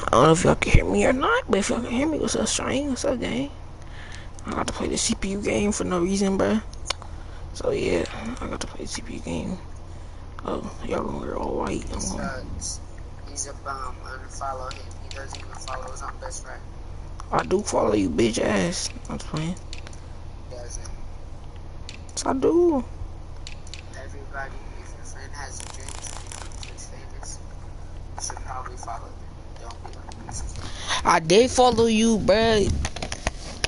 I don't know if y'all can hear me or not, but if y'all can hear me, what's up, Strain? What's up, gang? I got to play the CPU game for no reason, bruh. So yeah, I got to play the CPU game. Oh, y'all gonna wear all white. He's a bum. Unfollow him. He doesn't even follow his own best friend. I do follow you, bitch ass. I'm just playing. He doesn't. Yes, I do. Everybody, if your friend has a dream to become Twitch famous, you should probably follow them. Don't be like this. I did follow you, bruh.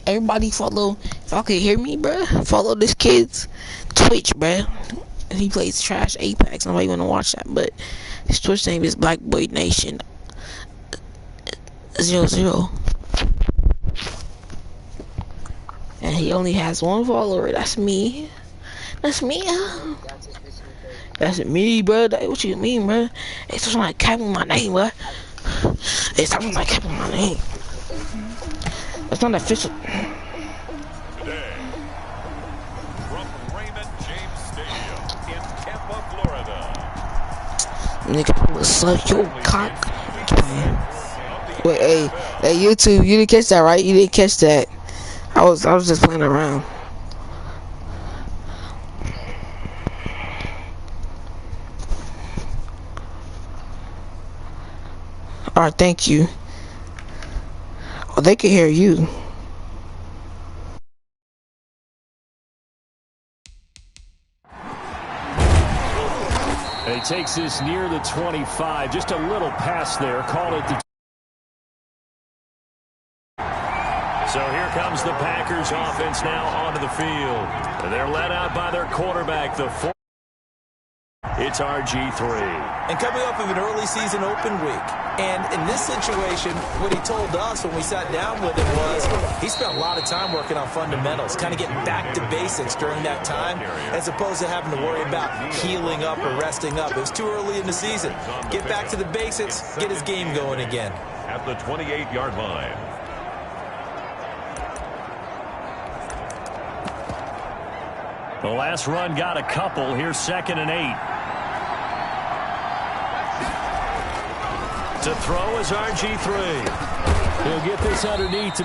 Everybody follow. If y'all can hear me, bruh, follow this kid's Twitch, bruh. He plays trash Apex. Nobody wanna watch that, but his Twitch name is Black Boy Nation 00. And he only has one follower. That's me. That's me. That's me, bro. What you mean, bro? Hey, stop like capping my name, bro. Hey, stop like capping my name. That's not official. Today, from Raymond James Stadium in Tampa, Florida. Nigga, will suck your cock. Wait, hey, YouTube, you didn't catch that, right? You didn't catch that. I was just playing around. Alright, thank you. Oh, they can hear you. And he takes this near the 25. Just a little pass there. Called it the... So here comes the Packers offense now onto the field. They're led out by their quarterback, it's RG3. And coming up of an early season open week. And in this situation, what he told us when we sat down with him was he spent a lot of time working on fundamentals, kind of getting back to basics during that time, as opposed to having to worry about healing up or resting up. It was too early in the season. Get back to the basics, get his game going again. At the 28-yard line. The last run got a couple. Here's 2nd and 8. To throw is RG3. He'll get this underneath.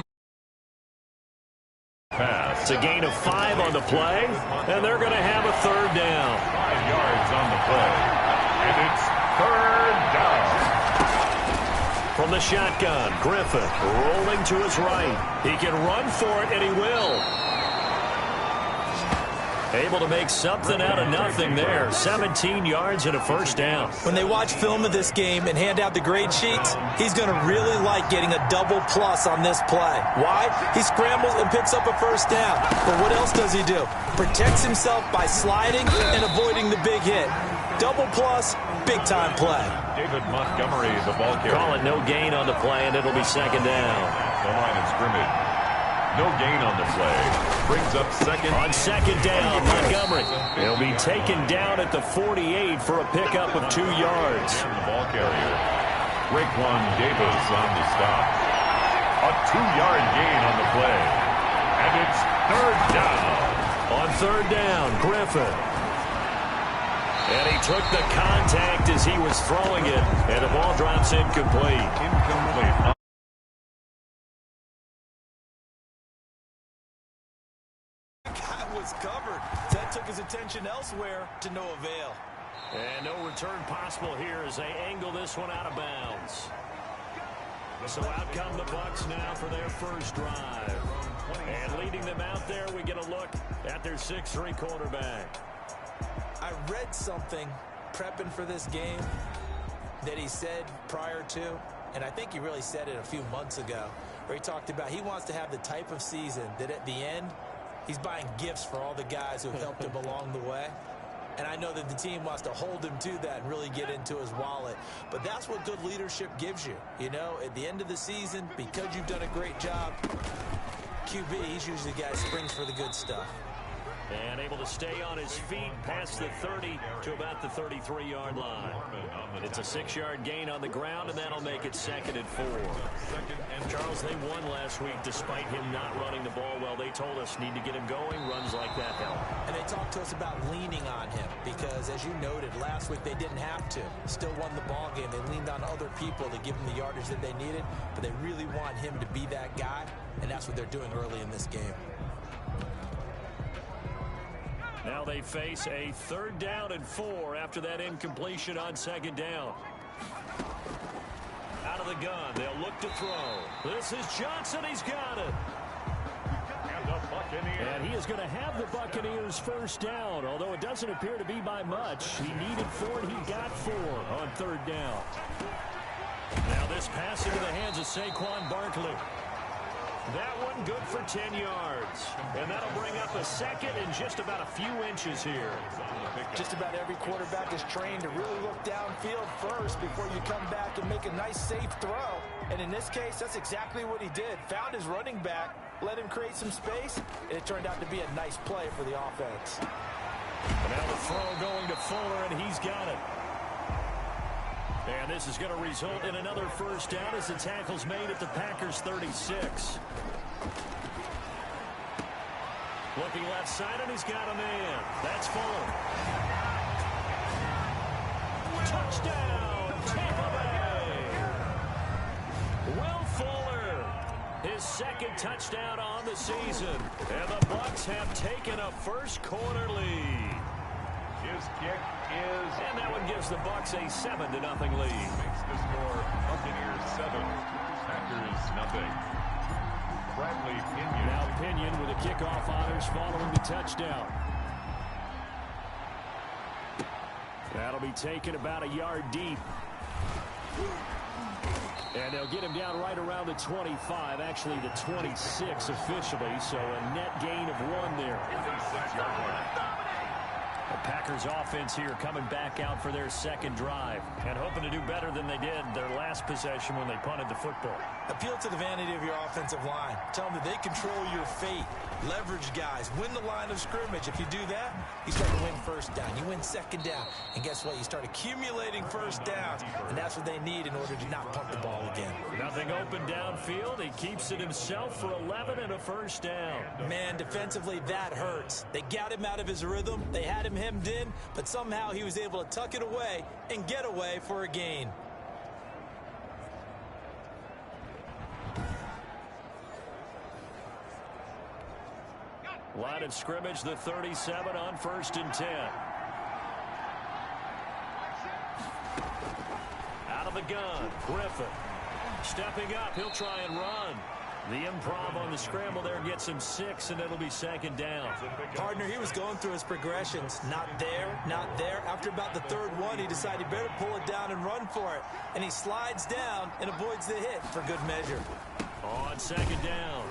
Pass. It's a gain of 5 on the play, and they're going to have a 3rd down. 5 yards on the play. And it's 3rd down. From the shotgun, Griffin rolling to his right. He can run for it, and he will. Able to make something out of nothing there. 17 yards and a 1st down. When they watch film of this game and hand out the grade sheets, he's going to really like getting a double plus on this play. Why? He scrambles and picks up a 1st down. But what else does he do? Protects himself by sliding and avoiding the big hit. Double plus, big-time play. David Montgomery, the ball carrier. Call it no gain on the play, and it'll be 2nd down. The line of scrimmage. No gain on the play. Brings up 2nd. On 2nd down, Montgomery. He'll be taken down at the 48 for a pickup of 2 yards. And the ball carrier. Raekwon Davis on the stop. A 2-yard gain on the play. And it's 3rd down. On 3rd down, Griffin. And he took the contact as he was throwing it, and the ball drops incomplete. Incomplete. Was covered. That took his attention elsewhere to no avail. And no return possible here as they angle this one out of bounds. So out come the Bucs now for their first drive. And leading them out there, we get a look at their 6'3" quarterback. I read something prepping for this game that he said prior to, and I think he really said it a few months ago, where he talked about he wants to have the type of season that at the end, he's buying gifts for all the guys who have helped him along the way. And I know that the team wants to hold him to that and really get into his wallet. But that's what good leadership gives you. You know, at the end of the season, because you've done a great job, QB, he's usually the guy who springs for the good stuff. And able to stay on his feet past the 30 to about the 33-yard line. It's a 6-yard gain on the ground, and that'll make it 2nd and 4. And Charles, they won last week despite him not running the ball well. They told us need to get him going. Runs like that help. And they talked to us about leaning on him because, as you noted, last week they didn't have to. Still won the ball game. They leaned on other people to give them the yardage that they needed, but they really want him to be that guy, and that's what they're doing early in this game. Now they face a 3rd down and 4 after that incompletion on 2nd down. Out of the gun, they'll look to throw. This is Johnson. He's got it. And he is going to have the Buccaneers 1st down, although it doesn't appear to be by much. He needed 4, and he got 4 on 3rd down. Now this pass into the hands of Saquon Barkley. That one good for 10 yards. And that'll bring up a 2nd and just about a few inches here. Just about every quarterback is trained to really look downfield first before you come back and make a nice, safe throw. And in this case, that's exactly what he did. Found his running back, let him create some space, and it turned out to be a nice play for the offense. Now the throw going to Fuller, and he's got it. And this is going to result in another 1st down as the tackle's made at the Packers 36. Looking left side, and he's got a man. That's Fuller. Touchdown, Tampa Bay. Will Fuller, his 2nd touchdown on the season. And the Bucs have taken a 1st quarter lead. His kick is... And that one gives the Bucs a 7-0 lead. Makes the score Buccaneers 7, Packers nothing. Bradley Pinion. Now Pinion with the kickoff honors following the touchdown. That'll be taken about a yard deep. And they'll get him down right around the 25, actually the 26 officially, so a net gain of 1 there. 6-yard line. The Packers offense here coming back out for their 2nd drive and hoping to do better than they did their last possession when they punted the football. Appeal to the vanity of your offensive line. Tell them that they control your fate. Leverage guys. Win the line of scrimmage. If you do that, you start to win 1st down. You win 2nd down. And guess what? You start accumulating 1st downs. And that's what they need in order to not punt the ball again. Nothing open downfield. He keeps it himself for 11 and a 1st down. Man, defensively, that hurts. They got him out of his rhythm. They had him hemmed in, but somehow he was able to tuck it away and get away for a gain. Line of scrimmage, the 37 on 1st and 10. Out of the gun, Griffin. Stepping up, he'll try and run. The improv on the scramble there gets him 6, and it'll be 2nd down. Partner, he was going through his progressions. Not there, not there. After about the 3rd one, he decided he better pull it down and run for it. And he slides down and avoids the hit for good measure. On 2nd down,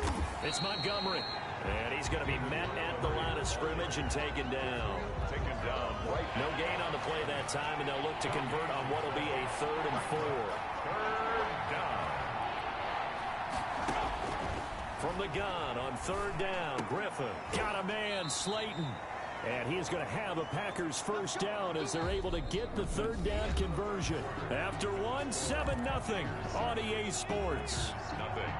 it's Montgomery. And he's going to be met at the line of scrimmage and taken down. Taken down right. No gain on the play that time, and they'll look to convert on what will be a 3rd and 4. 3rd down. From the gun on 3rd down, Griffin got a man, Slayton. And he is going to have a Packers 1st down as they're able to get the 3rd down conversion. After 7-0 on EA Sports. Nothing.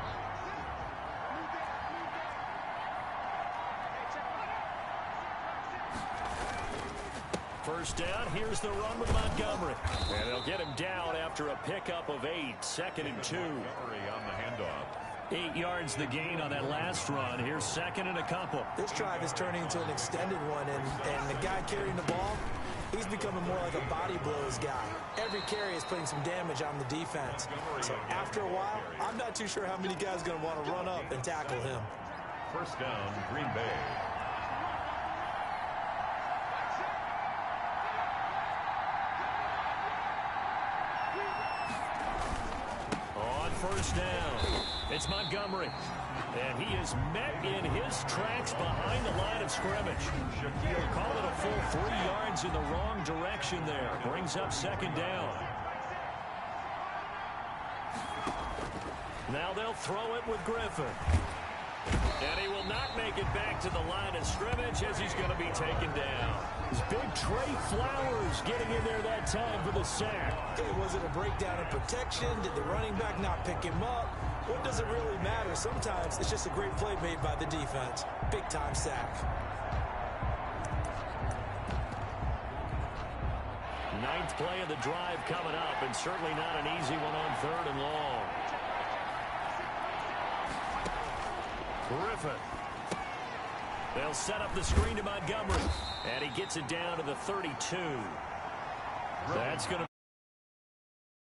First down, here's the run with Montgomery. And they'll get him down after a pickup of 8, 2nd and 2. Montgomery on the handoff. 8 yards the gain on that last run. Here's 2nd and a couple. This drive is turning into an extended one, and the guy carrying the ball, he's becoming more like a body blows guy. Every carry is putting some damage on the defense. So after a while, I'm not too sure how many guys are going to want to run up and tackle him. 1st down, Green Bay. On 1st down, it's Montgomery. And he is met in his tracks behind the line of scrimmage. He'll call it a full 3 yards in the wrong direction there. Brings up 2nd down. Now they'll throw it with Griffin. And he will not make it back to the line of scrimmage as he's going to be taken down. It's big Trey Flowers getting in there that time for the sack. Okay, was it a breakdown in protection? Did the running back not pick him up? What does it really matter? Sometimes it's just a great play made by the defense. Big-time sack. Ninth play of the drive coming up, and certainly not an easy one on 3rd and long. Griffin. They'll set up the screen to Montgomery, and he gets it down to the 32. That's going to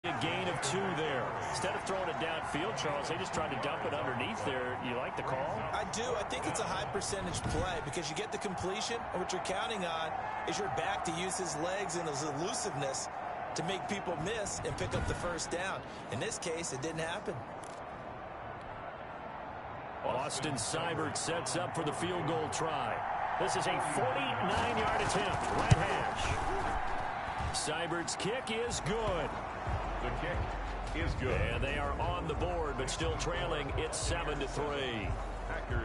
be a gain of 2 there. Instead of throwing it downfield, Charles, they just tried to dump it underneath there. You like the call? I do. I think it's a high percentage play because you get the completion, and what you're counting on is your back to use his legs and his elusiveness to make people miss and pick up the first down. In this case, it didn't happen. Austin Seibert sets up for the field goal try. This is a 49-yard attempt, right hash. Seibert's kick is good. The kick is good. And they are on the board, but still trailing. It's 7-3.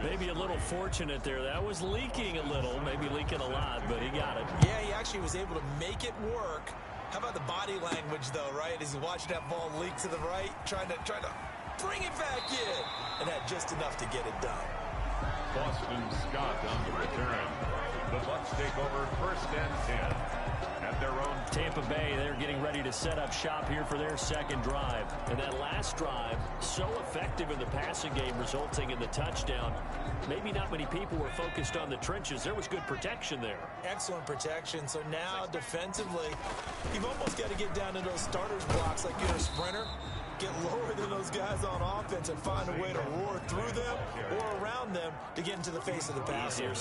Maybe a little fortunate there. That was leaking a little, maybe leaking a lot, but he got it. Yeah, he actually was able to make it work. How about the body language, though, right? As he watched that ball leak to the right, trying to bring it back in, and had just enough to get it done. Boston Scott on the return. The Bucs take over 1st and 10 at their own. Tampa Bay, they're getting ready to set up shop here for their 2nd drive. And that last drive, so effective in the passing game, resulting in the touchdown. Maybe not many people were focused on the trenches. There was good protection there. Excellent protection. So now, defensively, you've almost got to get down to those starters blocks like you're a sprinter. Get lower than those guys on offense and find a way to roar through them or around them to get into the face of the passer.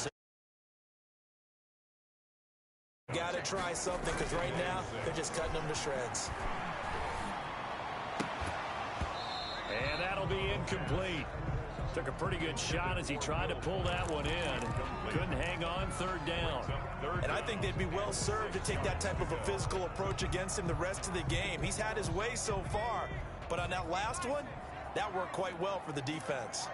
Got to try something because right now they're just cutting them to shreds. And that'll be incomplete. Took a pretty good shot as he tried to pull that one in. Couldn't hang on 3rd down. And I think they'd be well served to take that type of a physical approach against him the rest of the game. He's had his way so far. But on that last one, that worked quite well for the defense.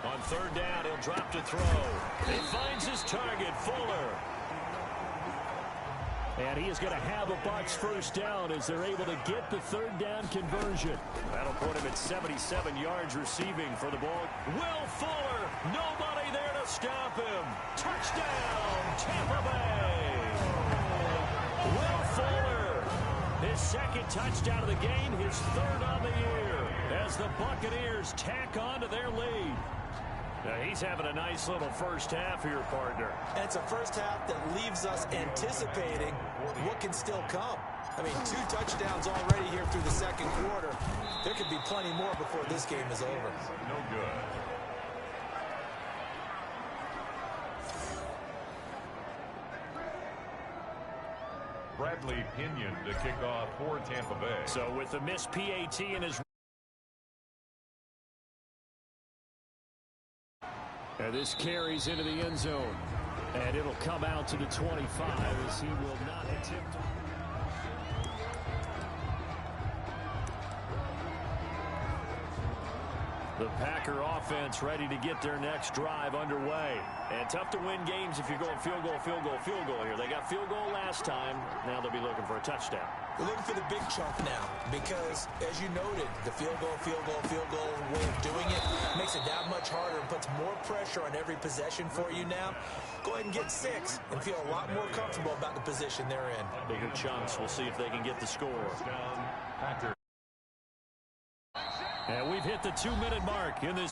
On 3rd down, he'll drop to throw. He finds his target, Fuller. And he is going to have a Bucs first down as they're able to get the 3rd down conversion. That'll put him at 77 yards receiving for the ball. Will Fuller, nobody there to stop him. Touchdown, Tampa Bay. Will Fuller, his 2nd touchdown of the game, his 3rd on the year, as the Buccaneers tack on to their lead. Now he's having a nice little first half here, partner. And it's a first half that leaves us anticipating what can still come. I mean, 2 touchdowns already here through the 2nd quarter. There could be plenty more before this game is over. No good. Bradley Pinion to kick off for Tampa Bay. So with the missed PAT in his... And this carries into the end zone. And it'll come out to the 25 as he will not attempt... The Packer offense ready to get their next drive underway. And tough to win games if you're going field goal, field goal, field goal here. They got field goal last time. Now they'll be looking for a touchdown. We're looking for the big chunk now because, as you noted, the field goal way of doing it makes it that much harder and puts more pressure on every possession for you now. Go ahead and get 6 and feel a lot more comfortable about the position they're in. Bigger chunks. We'll see if they can get the score. Packer. And we've hit the 2-minute mark in this.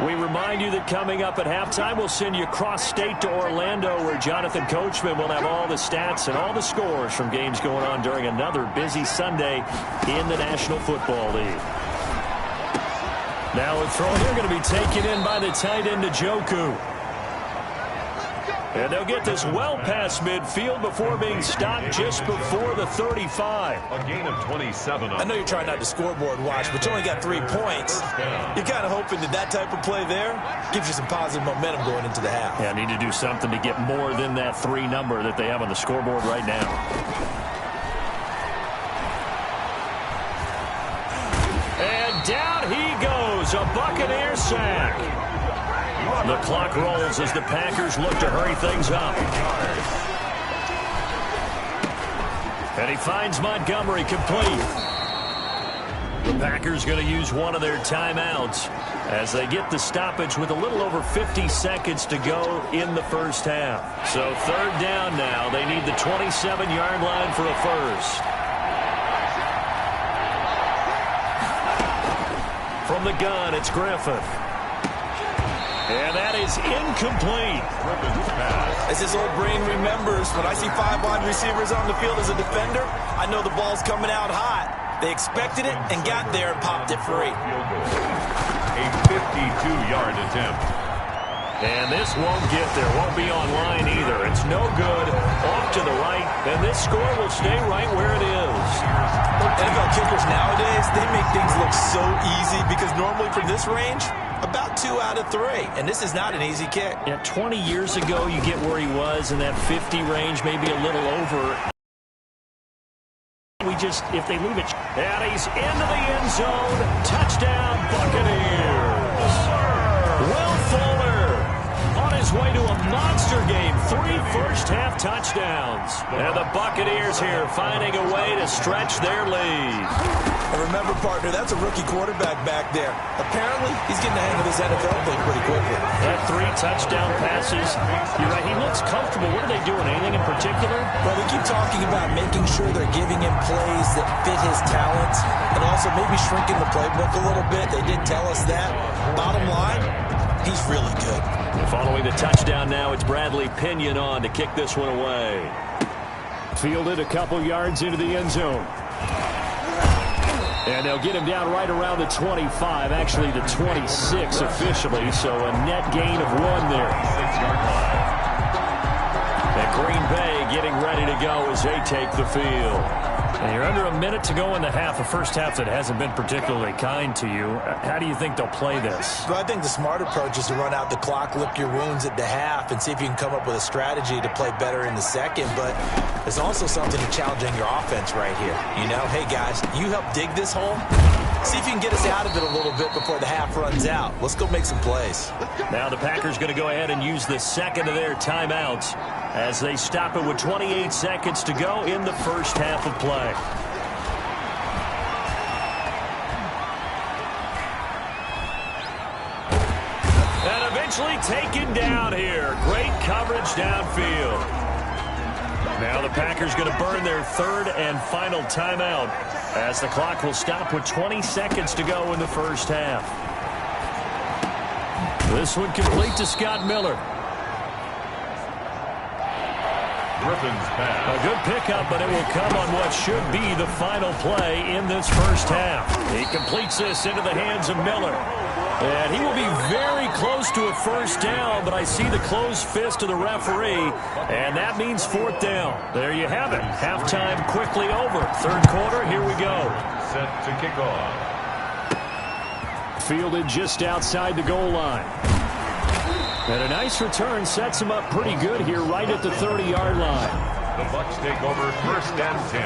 We remind you that coming up at halftime, we'll send you cross-state to Orlando, where Jonathan Coachman will have all the stats and all the scores from games going on during another busy Sunday in the National Football League. Now a throw here going to be taken in by the tight end, Njoku. And they'll get this well past midfield before being stopped just before the 35. A gain of 27. I know you're trying not to scoreboard watch, but you only got 3 points. You're kind of hoping that type of play there gives you some positive momentum going into the half. Yeah, need to do something to get more than that 3 number that they have on the scoreboard right now. And down he goes, a Buccaneer sack. The clock rolls as the Packers look to hurry things up. And he finds Montgomery complete. The Packers going to use one of their timeouts as they get the stoppage with a little over 50 seconds to go in the first half. So 3rd down now. They need the 27-yard line for a first. From the gun, it's Griffith. And that is incomplete. As his old brain remembers, when I see 5 wide receivers on the field as a defender, I know the ball's coming out hot. They expected it and got there and popped it free. A 52-yard attempt. And this won't get there. Won't be on line either. It's no good. Off to the right. And this score will stay right where it is. NFL kickers nowadays, they make things look so easy because normally from this range, about 2 out of 3. And this is not an easy kick. Yeah, 20 years ago, you get where he was in that 50 range, maybe a little over. If they leave it. And he's into the end zone. Touchdown, Buccaneers. Will Fuller on his way to a monster game. 3 first-half touchdowns. And the Buccaneers here finding a way to stretch their lead. And remember, partner, that's a rookie quarterback back there. Apparently, he's getting the hang of this NFL thing pretty quickly. That 3 touchdown passes. You're right, he looks comfortable. What are they doing? Anything in particular? Well, they keep talking about making sure they're giving him plays that fit his talents and also maybe shrinking the playbook a little bit. They did tell us that. Bottom line, he's really good. Following the touchdown now, it's Bradley Pinion on to kick this one away. Fielded a couple yards into the end zone. And they'll get him down right around the 25, actually the 26 officially, so a net gain of 1 there. And Green Bay getting ready to go as they take the field. And you're under a minute to go in the half, a first half that hasn't been particularly kind to you. How do you think they'll play this? Well, I think the smart approach is to run out the clock, lick your wounds at the half, and see if you can come up with a strategy to play better in the second. But there's also something to challenging your offense right here. You know, hey, guys, you help dig this hole. See if you can get us out of it a little bit before the half runs out. Let's go make some plays. Now the Packers going to go ahead and use the second of their timeouts as they stop it with 28 seconds to go in the first half of play. And eventually taken down here. Great coverage downfield. Now the Packers going to burn their 3rd and final timeout as the clock will stop with 20 seconds to go in the first half. This one complete to Scott Miller. Griffin's pass. A good pickup, but it will come on what should be the final play in this first half. He completes this into the hands of Miller. And he will be very close to a first down, but I see the closed fist of the referee, and that means 4th down. There you have it. Halftime quickly over. 3rd quarter, here we go. Set to kick off. Fielded just outside the goal line. And a nice return sets him up pretty good here right at the 30-yard line. The Bucs take over 1st and 10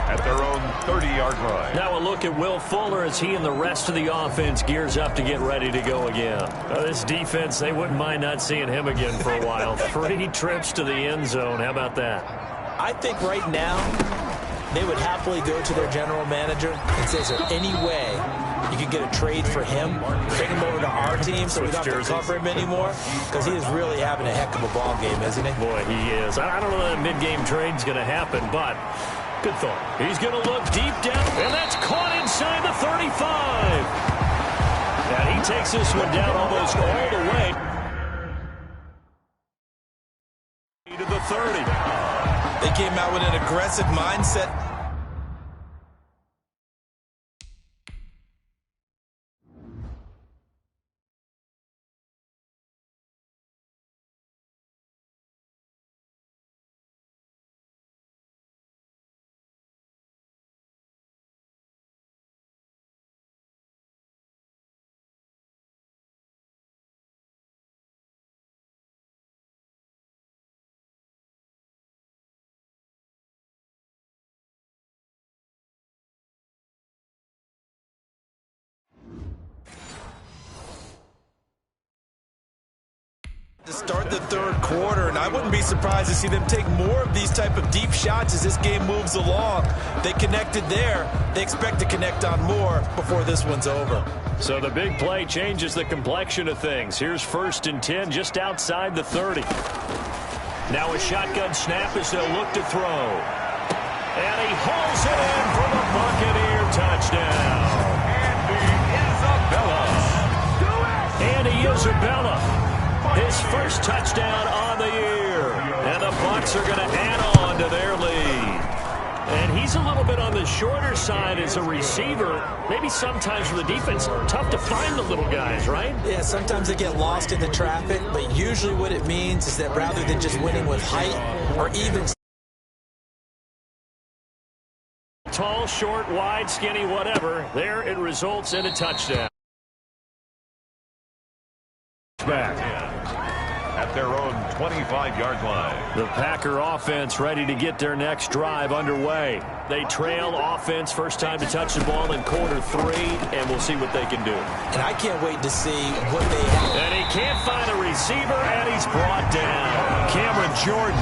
at their own 30-yard line. Now a look at Will Fuller as he and the rest of the offense gears up to get ready to go again. This defense, they wouldn't mind not seeing him again for a while. 3 trips to the end zone. How about that? I think right now they would happily go to their general manager and say, is there any way you could get a trade for him, bring him over to our team so we don't have to cover him anymore? Because he is really having a heck of a ball game, isn't he? Boy, he is. I don't know that mid-game trade's going to happen, but good thought. He's going to look deep down, and that's caught inside the 35. And he takes this one down almost all the way to the 30. They came out with an aggressive mindset. To start the third quarter, and I wouldn't be surprised to see them take more of these type of deep shots as this game moves along. They connected there. They expect to connect on more before this one's over. So the big play changes the complexion of things. Here's 1st and 10 just outside the 30. Now a shotgun snap as they'll look to throw. And he hauls it in for the Buccaneer touchdown. Andy Isabella. His first touchdown on the year. And the Bucs are going to add on to their lead. And he's a little bit on the shorter side as a receiver. Maybe sometimes for the defense, tough to find the little guys, right? Yeah, sometimes they get lost in the traffic, but usually what it means is that rather than just winning with height or even tall, short, wide, skinny, whatever, there it results in a touchdown. Back at their own 25-yard line. The Packer offense ready to get their next drive underway. They trail offense, first time to touch the ball in quarter 3, and we'll see what they can do. And I can't wait to see what they have. And he can't find a receiver, and he's brought down. Cameron Jordan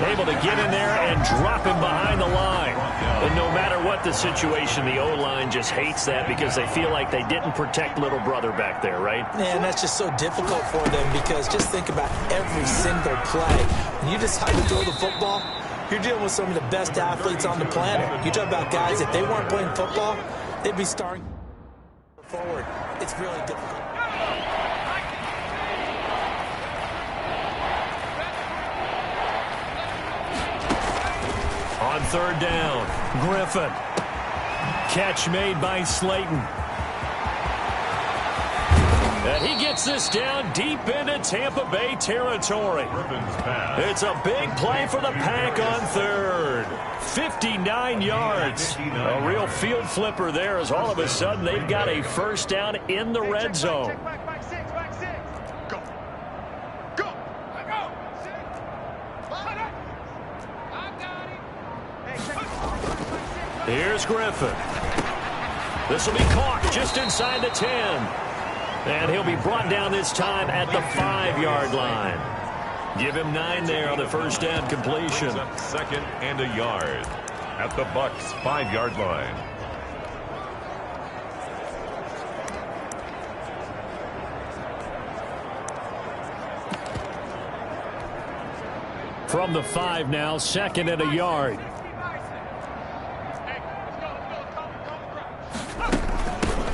able to get in there and drop him behind the line. And no matter what the situation, the O-line just hates that because they feel like they didn't protect little brother back there, right? And that's just so difficult for them because just think about every single play. When you decide to throw the football, you're dealing with some of the best athletes on the planet. You talk about guys, if they weren't playing football, they'd be starting forward. It's really difficult. On 3rd down, Griffin. Catch made by Slayton. And he gets this down deep into Tampa Bay territory. It's a big play for the Pack on 3rd. 59 yards. A real field flipper there as all of a sudden they've got a first down in the red zone. Here's Griffin. This will be caught just inside the 10. And he'll be brought down this time at the 5-yard line. Give him 9 there on the first down completion. 2nd and a yard at the Bucs 5-yard line. From the 5 now, 2nd and a yard.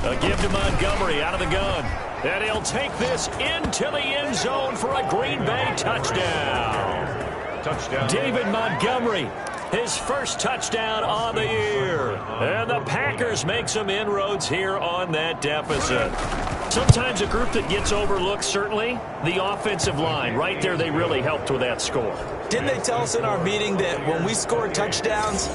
A give to Montgomery out of the gun. And he'll take this into the end zone for a Green Bay touchdown. Touchdown. David Montgomery, his first touchdown on the year. And the Packers make some inroads here on that deficit. Sometimes a group that gets overlooked, certainly, the offensive line. Right there, they really helped with that score. Didn't they tell us in our meeting that when we score touchdowns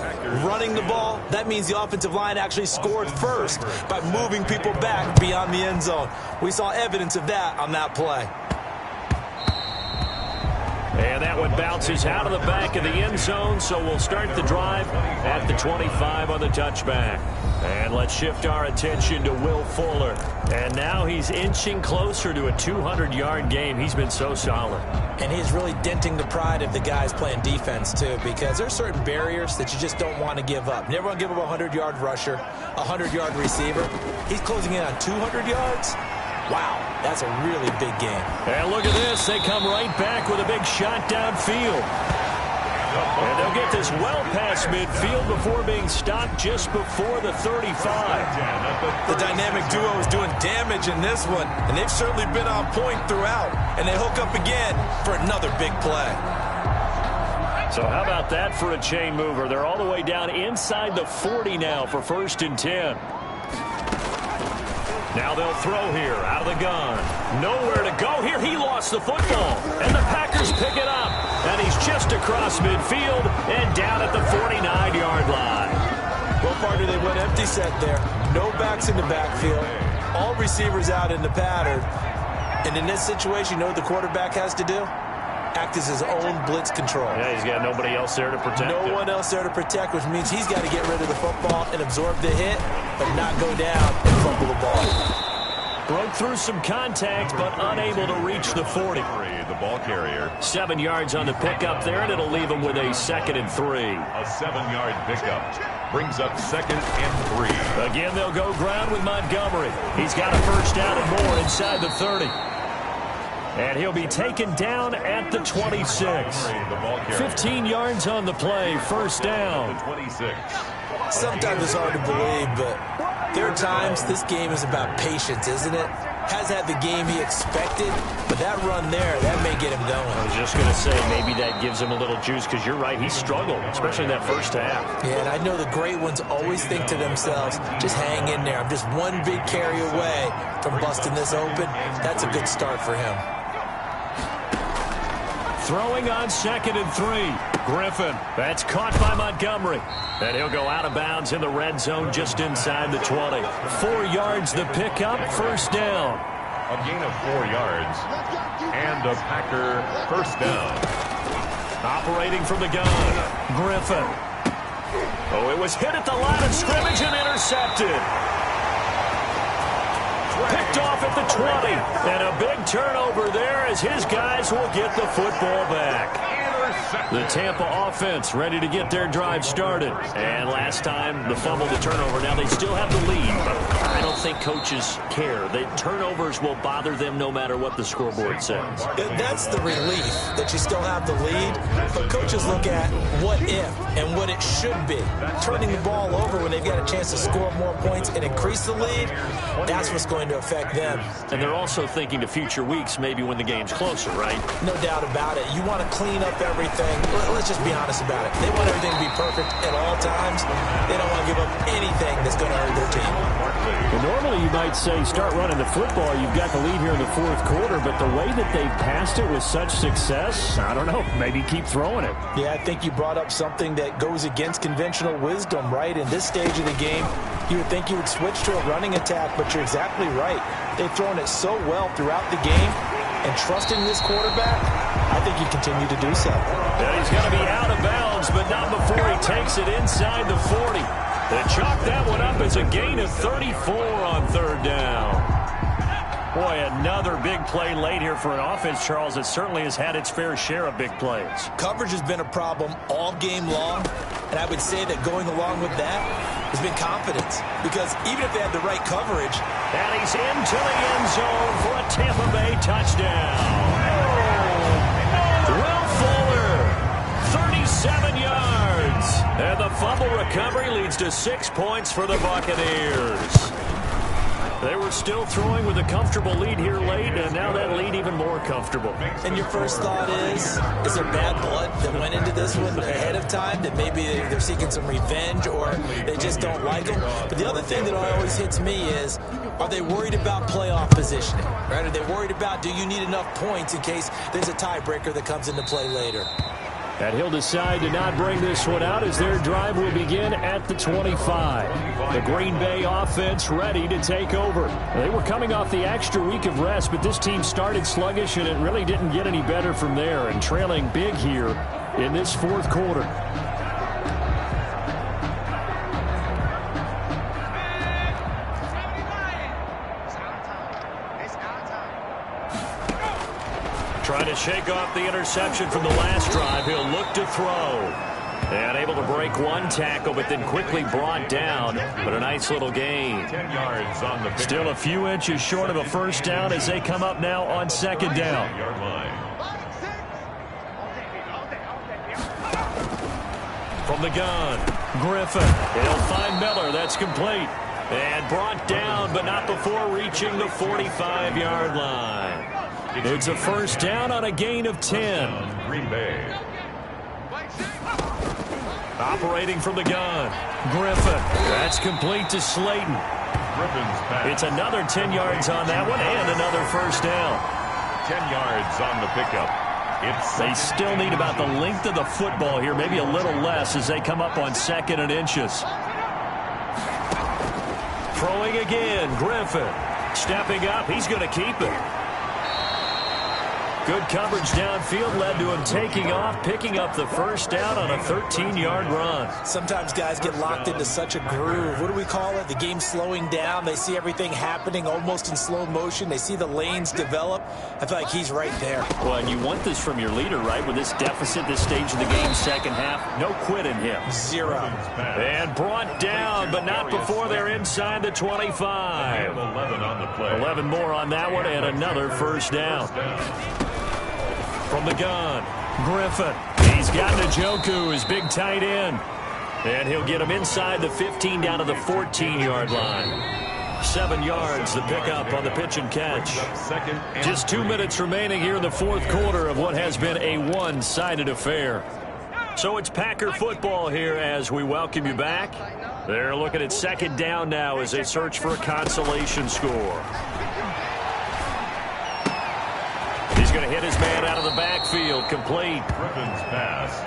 running the ball, that means the offensive line actually scored first by moving people back beyond the end zone? We saw evidence of that on that play. And that one bounces out of the back of the end zone, so we'll start the drive at the 25 on the touchback. And let's shift our attention to Will Fuller. And now he's inching closer to a 200-yard game. He's been so solid. And he's really denting the pride of the guys playing defense, too, because there's certain barriers that you just don't want to give up. Never want to give up a 100-yard rusher, a 100-yard receiver. He's closing in on 200 yards. Wow, that's a really big game. And look at this. They come right back with a big shot downfield. And they'll get this well past midfield before being stopped just before the 35. The dynamic duo is doing damage in this one, and they've certainly been on point throughout. And they hook up again for another big play. So how about that for a chain mover? They're all the way down inside the 40 now for 1st and 10. Now they'll throw here out of the gun. Nowhere to go here. He lost the football. And the Packers pick it up. And he's just across midfield and down at the 49-yard line. Well, partner, they went empty set there. No backs in the backfield. All receivers out in the pattern. And in this situation, you know what the quarterback has to do? Act as his own blitz control. Yeah, he's got nobody else there to protect him. No one else there to protect, which means he's got to get rid of the football and absorb the hit, but not go down and fumble the ball. Broke through some contact, but unable to reach the 40. The ball carrier. 7 yards on the pickup there, and it'll leave him with a 2nd and 3. A 7-yard pickup brings up 2nd and 3. Again, they'll go ground with Montgomery. He's got a first down and more inside the 30. And he'll be taken down at the 26. 15 yards on the play, first down. 26. Sometimes it's hard to believe, but there are times this game is about patience, isn't it? Has had the game he expected, but that run there, that may get him going. I was just going to say, maybe that gives him a little juice, because you're right, he struggled, especially in that first half. Yeah, and I know the great ones always think to themselves, just hang in there. I'm just one big carry away from busting this open. That's a good start for him. Throwing on 2nd and 3. Griffin. That's caught by Montgomery. And he'll go out of bounds in the red zone just inside the 20. 4 yards the pickup, first down. A gain of 4 yards. And a Packer first down. Operating from the gun. Griffin. Oh, it was hit at the line of scrimmage and intercepted. Picked off at the 20. And a big turnover there as his guys will get the football back. The Tampa offense ready to get their drive started. And last time, the fumble, the turnover. Now they still have the lead, but I don't think coaches care. The turnovers will bother them no matter what the scoreboard says. That's the relief, that you still have the lead. But coaches look at what if and what it should be. Turning the ball over when they've got a chance to score more points and increase the lead, that's what's going to affect them. And they're also thinking to future weeks, maybe when the game's closer, right? No doubt about it. You want to clean up everything. Let's just be honest about it. They want everything to be perfect at all times. They don't want to give up anything that's going to hurt their team. Well, normally you might say start running the football. You've got the lead here in the fourth quarter, but the way that they've passed it with such success, I don't know, maybe keep throwing it. Yeah, I think you brought up something that goes against conventional wisdom, right? In this stage of the game, you would think you would switch to a running attack, but you're exactly right. They've thrown it so well throughout the game, and trusting this quarterback, I think you continue to do so. And he's going to be out of bounds, but not before he takes it inside the 40. They chalk that one up as a gain of 34 on third down. Boy, another big play late here for an offense, Charles, that certainly has had its fair share of big plays. Coverage has been a problem all game long, and I would say that going along with that has been confidence, because even if they have the right coverage. And he's into the end zone for a Tampa Bay touchdown. Will Fuller, 37 yards. And the fumble recovery leads to 6 points for the Buccaneers. They were still throwing with a comfortable lead here late, and now that lead even more comfortable. And your first thought is there bad blood that went into this one ahead of time, that maybe they're seeking some revenge or they just don't like him? But the other thing that always hits me is, are they worried about playoff positioning? Right? Are they worried about, do you need enough points in case there's a tiebreaker that comes into play later? And he'll decide to not bring this one out as their drive will begin at the 25. The Green Bay offense ready to take over. They were coming off the extra week of rest, but this team started sluggish, and it really didn't get any better from there, and trailing big here in this fourth quarter. Trying to shake off the interception from the last drive. He'll look to throw. And able to break one tackle, but then quickly brought down. But a nice little gain. 10 yards on the Still a few inches short of a first down as they come up now on second down. yard line. From the gun, Griffin. He'll find Miller. That's complete. And brought down, but not before reaching the 45-yard line. It's a first down on a gain of 10. Green Bay. Operating from the gun, Griffin. That's complete to Slayton. Griffin's pass. It's another 10 yards on that one and another first down. 10 yards on the pickup. They still need about the length of the football here, maybe a little less as they come up on 2nd and inches. Throwing again, Griffin. Stepping up, he's going to keep it. Good coverage downfield led to him taking off, picking up the first down on a 13-yard run. Sometimes guys get locked into such a groove. What do we call it? The game's slowing down. They see everything happening almost in slow motion. They see the lanes develop. I feel like he's right there. Well, and you want this from your leader, right? With this deficit, this stage of the game, second half, no quit in him. 0. And brought down, but not before they're inside the 25. 11 on the play. 11 more on that one, and another first down. From the gun, Griffin. He's got Njoku, his big tight end. And he'll get him inside the 15 down to the 14-yard line. 7 yards, the pickup on the pitch and catch. Just 2 minutes remaining here in the fourth quarter of what has been a one-sided affair. So it's Packer football here as we welcome you back. They're looking at second down now as they search for a consolation score. He's going to hit his man out of the backfield, complete. Griffin's pass.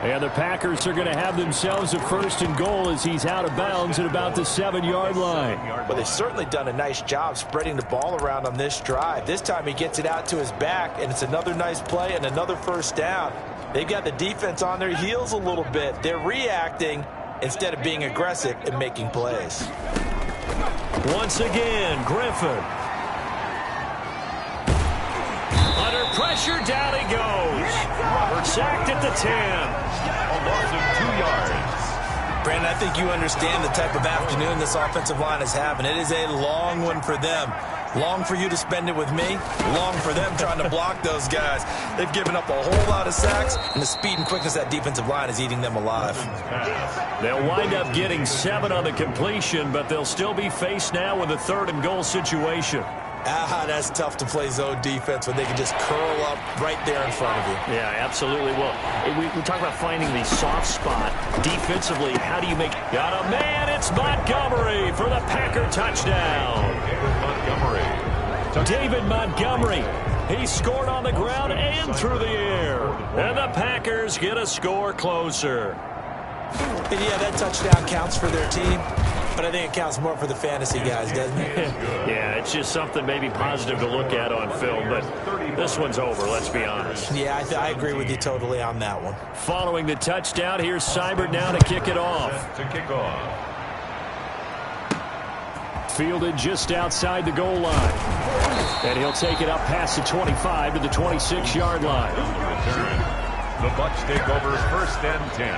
And the Packers are going to have themselves a first and goal as he's out of bounds at about the 7-yard line. Well, they've certainly done a nice job spreading the ball around on this drive. This time he gets it out to his back, and it's another nice play and another first down. They've got the defense on their heels a little bit. They're reacting instead of being aggressive and making plays. Once again, Griffin. Under pressure, down he goes. Sacked at the 10. A loss of 2 yards. Brandon, I think you understand the type of afternoon this offensive line is having. It is a long one for them. Long for you to spend it with me. Long for them trying to block those guys. They've given up a whole lot of sacks, and the speed and quickness of that defensive line is eating them alive. They'll wind up getting 7 on the completion, but they'll still be faced now with a 3rd and goal situation. That's tough to play zone defense when they can just curl up right there in front of you. Yeah, absolutely. Well, we talk about finding the soft spot defensively. How do you make... Got a man. It's Montgomery for the Packer touchdown. David Montgomery. He scored on the ground and through the air. And the Packers get a score closer. And yeah, that touchdown counts for their team, but I think it counts more for the fantasy guys, doesn't it? Yeah, it's just something maybe positive to look at on film, but this one's over, let's be honest. Yeah, I agree with you totally on that one. Following the touchdown, here's Seibert now to kick it off. Fielded just outside the goal line. And he'll take it up past the 25 to the 26-yard line. The Bucs take over 1st and 10.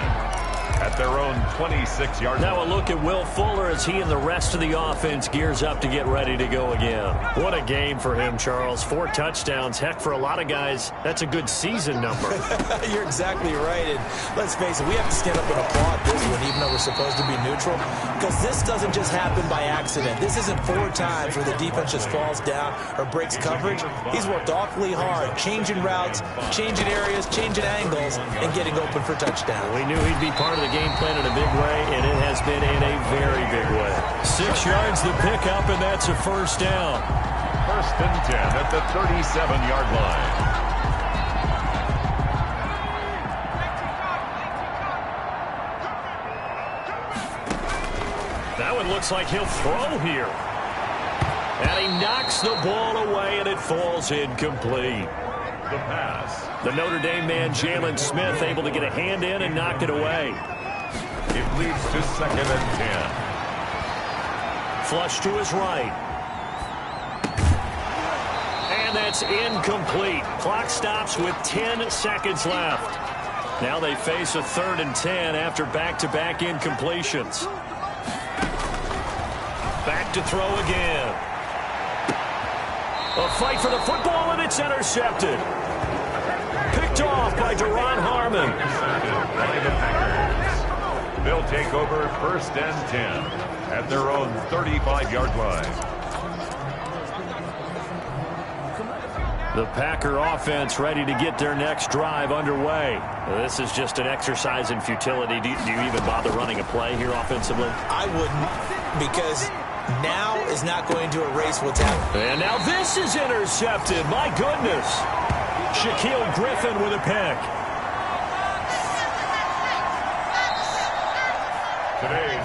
At their own 26-yard line. Now a look at Will Fuller as he and the rest of the offense gears up to get ready to go again. What a game for him, Charles. 4 touchdowns. Heck, for a lot of guys, that's a good season number. You're exactly right. And let's face it, we have to stand up and applaud this one, even though we're supposed to be neutral, because this doesn't just happen by accident. This isn't 4 times where the defense just falls down or breaks coverage. He's worked awfully hard, changing routes, changing areas, changing angles, and getting open for touchdown. We knew he'd be part of the game plan in a big way, and it has been in a very big way. 6 yards the pickup, and that's a first down. 1st and 10 at the 37-yard line. That one looks like he'll throw here. And he knocks the ball away, and it falls incomplete. The pass. The Notre Dame man, Jalen Smith, able to get a hand in and knock it away. It leads to 2nd and 10. Flush to his right. And that's incomplete. Clock stops with 10 seconds left. Now they face a 3rd and 10 after back-to-back incompletions. Back to throw again. A fight for the football, and it's intercepted. Picked off by Duron Harmon. By the Packers. They'll take over 1st and 10 at their own 35-yard line. The Packer offense ready to get their next drive underway. This is just an exercise in futility. Do you even bother running a play here offensively? I wouldn't, because now is not going to erase what's happened. And now this is intercepted. My goodness. Shaquille Griffin with a pick. Today's